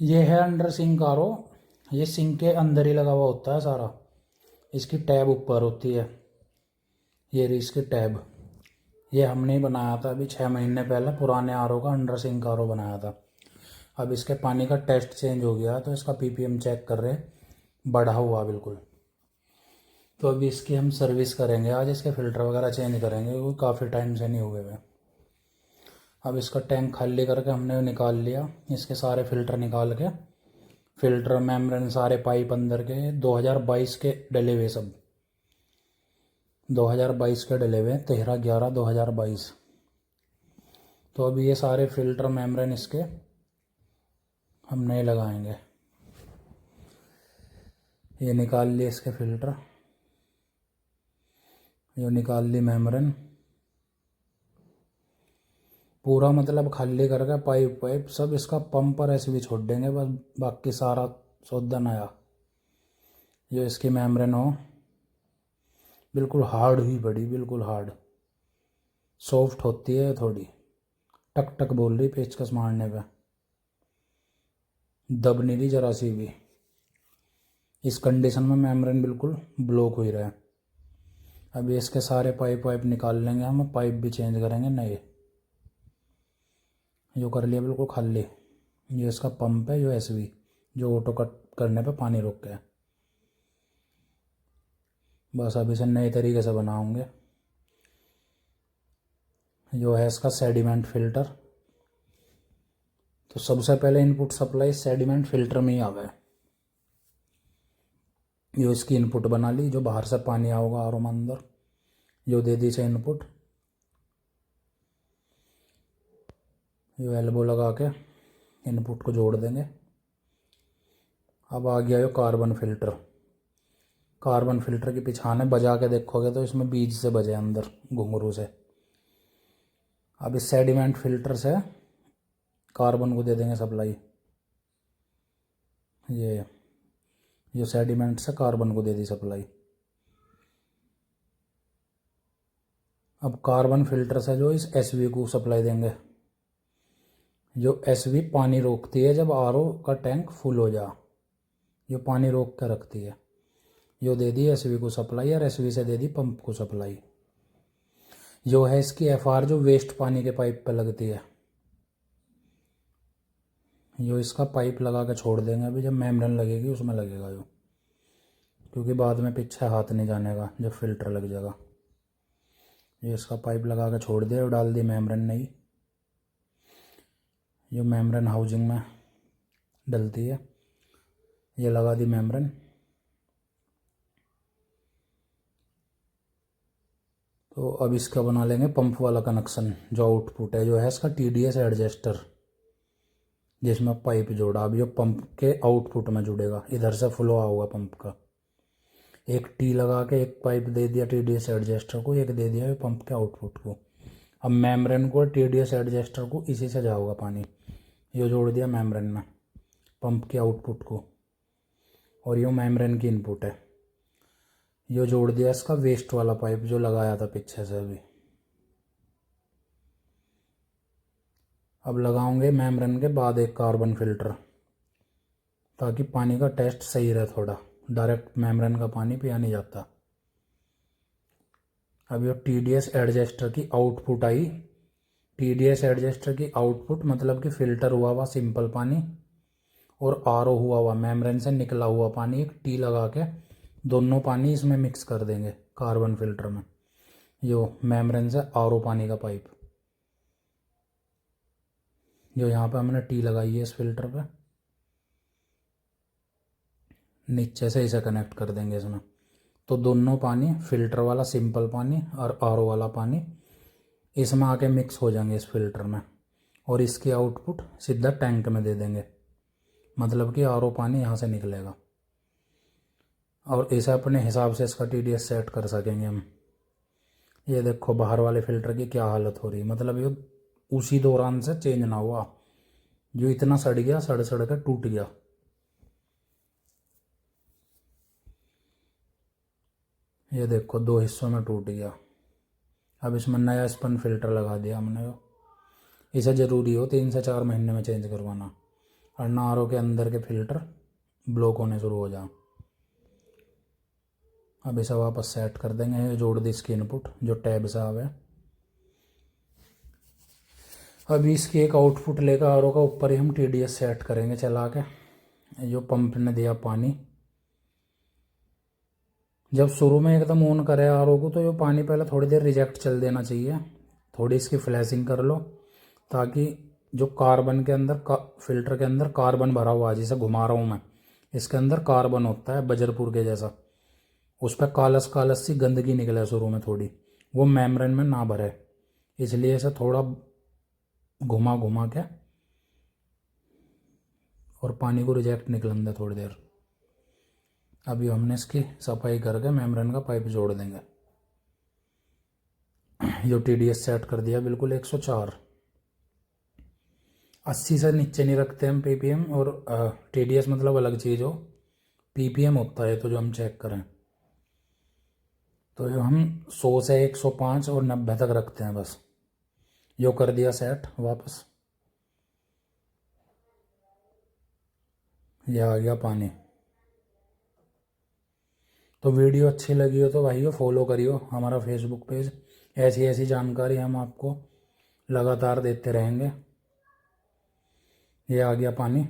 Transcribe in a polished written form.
ये है under sink R O. ये सिंक के अंदर ही लगा हुआ होता है सारा। इसकी टैब ऊपर होती है। ये रही इसकी टैब। ये हमने ही बनाया था अभी 6 महीने पहले, पुराने आर ओ का अंडर सिंक आर ओ बनाया था। अब इसके पानी का टेस्ट चेंज हो गया तो इसका पीपीएम चेक कर रहे हैं, बढ़ा हुआ बिल्कुल। तो अभी इसकी हम सर्विस करेंगे आज, इसके फ़िल्टर वगैरह चेंज करेंगे क्योंकि काफ़ी टाइम से नहीं हुए हुए। अब इसका टैंक खाली करके हमने निकाल लिया, इसके सारे फ़िल्टर निकाल के, फ़िल्टर मेम्ब्रेन सारे पाइप अंदर के 2022 के डले हुए सब, 2022 के डले हुए 13/11/2022। तो अभी ये सारे फ़िल्टर मेम्ब्रेन इसके हम नए लगाएंगे। ये निकाल लिए इसके फ़िल्टर, ये निकाल ली मेम्ब्रेन पूरा, मतलब खाली करके पाइप वाइप सब इसका पंप पर ऐसे भी छोड़ देंगे बस, बाकी सारा सौदा नया। जो इसकी मेम्ब्रेन हो बिल्कुल हार्ड हुई पड़ी, बिल्कुल हार्ड, सॉफ्ट होती है थोड़ी, टक टक बोल रही पेचकस मारने पे, दब नहीं रही जरा सी भी। इस कंडीशन में मेम्ब्रेन बिल्कुल ब्लॉक हुई रहा है। अभी इसके सारे पाइप वाइप निकाल लेंगे हम, पाइप भी चेंज करेंगे नए। जो कर लिया बिल्कुल खाली। ये इसका पंप है, जो एसवी, जो ऑटो कट करने पे पानी रोक के है। बस अब इसे नए तरीके से बनाऊंगे। जो है इसका सेडिमेंट फ़िल्टर। तो सबसे पहले इनपुट सप्लाई सेडिमेंट फ़िल्टर में ही आवे है। जो इसकी इनपुट बना ली, जो बाहर से पानी आओगा आर ओ में अंदर, जो दे दी से इनपुट, जो एल्बो लगा के इनपुट को जोड़ देंगे। अब आ गया जो कार्बन फ़िल्टर। कार्बन फ़िल्टर की पिछाने बजा के देखोगे तो इसमें बीज से बजे अंदर घुंघरू से। अब इस सेडिमेंट फ़िल्टर से कार्बन को दे देंगे सप्लाई। ये जो सेडिमेंट से कार्बन को दे दी सप्लाई। अब कार्बन फ़िल्टर से जो इस एसवी को सप्लाई देंगे। जो एसवी पानी रोकती है जब आरओ का टैंक फुल हो जा, जो पानी रोक कर रखती है, जो दे दी एसवी को सप्लाई, और एसवी से दे दी पंप को सप्लाई। जो है इसकी एफआर, जो वेस्ट पानी के पाइप पे लगती है, जो इसका पाइप लगा के छोड़ देंगे अभी, जब मेम्ब्रेन लगेगी उसमें लगेगा जो, क्योंकि बाद में पीछे हाथ नहीं जाने का जब फिल्टर लग जाएगा। ये इसका पाइप लगा के छोड़ दिया और डाल दी मेम्ब्रेन नई, जो मेम्ब्रेन हाउसिंग में डलती है। ये लगा दी मेम्ब्रेन। तो अब इसका बना लेंगे पंप वाला कनेक्शन। जो आउटपुट है जो है इसका टीडीएस एडजस्टर, जिसमें पाइप जोड़ा। अब ये पंप के आउटपुट में जुड़ेगा, इधर से फ्लो होगा पंप का। एक टी लगा के एक पाइप दे दिया टीडीएस एडजस्टर को, एक दे दिया पंप के आउटपुट को। अब मेम्ब्रेन को टीडीएस एडजस्टर को इसी से जाओगा पानी। ये जोड़ दिया मेम्ब्रेन में पंप के आउटपुट को, और ये मेम्ब्रेन की इनपुट है। ये जोड़ दिया इसका वेस्ट वाला पाइप जो लगाया था पीछे से अभी। अब लगाओगे मेम्ब्रेन के बाद एक कार्बन फ़िल्टर, ताकि पानी का टेस्ट सही रहे थोड़ा, डायरेक्ट मेम्ब्रेन का पानी पिया नहीं जाता। अब ये टीडीएस एडजस्टर की आउटपुट आई। टीडीएस एडजस्टर की आउटपुट मतलब कि फ़िल्टर हुआ हुआ सिंपल पानी और आरओ हुआ हुआ मेम्ब्रेन से निकला हुआ पानी, एक टी लगा के दोनों पानी इसमें मिक्स कर देंगे कार्बन फ़िल्टर में। जो मेम्ब्रेन से आरओ पानी का पाइप, जो यहाँ पे हमने टी लगाई है इस फिल्टर पे, नीचे से इसे कनेक्ट कर देंगे इसमें। तो दोनों पानी, फिल्टर वाला सिंपल पानी और आरओ वाला पानी, इसमें आके मिक्स हो जाएंगे इस फिल्टर में, और इसकी आउटपुट सीधा टैंक में दे देंगे। मतलब कि आरओ पानी यहाँ से निकलेगा, और इसे अपने हिसाब से इसका टीडीएस सेट कर सकेंगे हम। ये देखो बाहर वाले फ़िल्टर की क्या हालत हो रही, मतलब ये उसी दौरान से चेंज ना हुआ, जो इतना सड़ गया, सड़ सड़ कर टूट गया। ये देखो 2 हिस्सों में टूट गया। अब इसमें नया स्पन फ़िल्टर लगा दिया हमने। इसे ज़रूरी हो 3 से 4 महीने में चेंज करवाना। वरना आर ओ के अंदर के फिल्टर ब्लॉक होने शुरू हो जाए। अब इसे वापस सेट कर देंगे, ये जोड़ दी इसकी इनपुट जो टैब से आवे। अभी इसकी एक आउटपुट लेकर आर ओ का ऊपर ही हम TDS सेट करेंगे चला के। जो पंप ने दिया पानी, जब शुरू में एकदम ऑन करे आर ओ को तो ये पानी पहले थोड़ी देर रिजेक्ट चल देना चाहिए। थोड़ी इसकी फ्लैशिंग कर लो ताकि जो कार्बन के अंदर फिल्टर के अंदर कार्बन भरा हुआ है, जिसे घुमा रहा हूँ मैं, इसके अंदर कार्बन होता है बजरपुर के जैसा, उस पर कालस कालस सी गंदगी निकले शुरू में थोड़ी, वो मेम्ब्रेन में ना भरे, इसलिए इसे थोड़ा घुमा घुमा के और पानी को रिजेक्ट निकलन दे थोड़ी देर। अभी हमने इसकी सफाई करके मेम्ब्रेन का पाइप जोड़ देंगे। जो TDS सेट कर दिया बिल्कुल 104, 80 से नीचे नहीं रखते हम PPM, और TDS मतलब अलग चीज़ हो, PPM होता है तो जो हम चेक करें, तो जो हम 100 से 105 और 90 तक रखते हैं बस। जो कर दिया सेट वापस, ये आ गया पानी। तो वीडियो अच्छी लगी हो तो भाइयों फॉलो करियो हमारा फेसबुक पेज, ऐसी ऐसी जानकारी हम आपको लगातार देते रहेंगे। ये आ गया पानी।